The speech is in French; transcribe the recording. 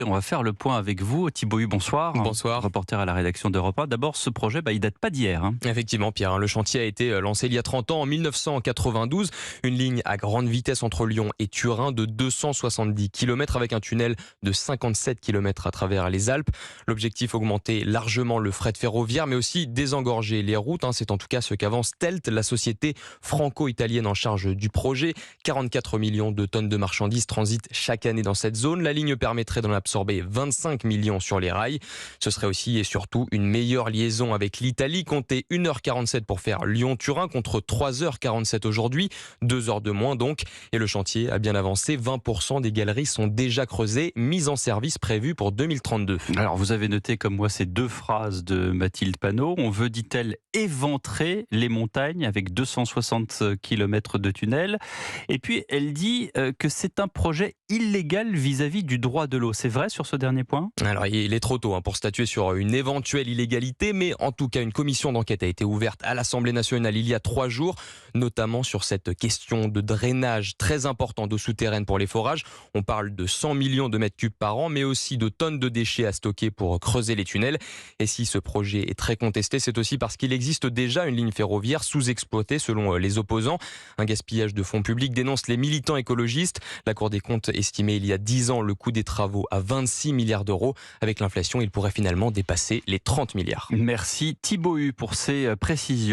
On va faire le point avec vous, Thibaut Hu, bonsoir. Bonsoir. Reporter à la rédaction d'Europe 1. D'abord, ce projet, il date pas d'hier. Effectivement, Pierre, le chantier a été lancé il y a 30 ans, en 1992. Une ligne à grande vitesse entre Lyon et Turin de 270 km avec un tunnel de 57 km à travers les Alpes. L'objectif, augmenter largement le fret ferroviaire, mais aussi désengorger les routes. C'est en tout cas ce qu'avance Telt, la société franco-italienne en charge du projet. 44 millions de tonnes de marchandises transitent chaque année dans cette zone. La ligne permettrait d'en absorber 25 millions sur les rails. Ce serait aussi et surtout une meilleure liaison avec l'Italie. Comptez 1h47 pour faire Lyon-Turin contre 3h47 aujourd'hui, 2 heures de moins donc. Et le chantier a bien avancé, 20% des galeries sont déjà creusées, mise en service prévue pour 2032. Alors, vous avez noté comme moi ces deux phrases de Mathilde Panot. On veut, dit-elle, éventrer les montagnes avec 260 km de tunnel. Et puis, elle dit que c'est un projet illégal vis-à-vis du droit de l'eau. C'est vrai sur ce dernier point ? Alors, il est trop tôt pour statuer sur une éventuelle illégalité, mais en tout cas, une commission d'enquête a été ouverte à l'Assemblée nationale il y a 3 jours, notamment sur cette question de drainage très important d'eau souterraine pour les forages. On parle de 100 millions de mètres cubes par an, mais aussi de tonnes de déchets à stocker pour creuser les tunnels. Et si ce projet est très contesté, c'est aussi parce qu'il existe déjà une ligne ferroviaire sous-exploitée selon les opposants. Un gaspillage de fonds publics dénonce les militants écologistes. La Cour des comptes estimait il y a 10 ans le coût des travaux à 26 milliards d'euros. Avec l'inflation, il pourrait finalement dépasser les 30 milliards. Merci Thibaut Hu pour ces précisions.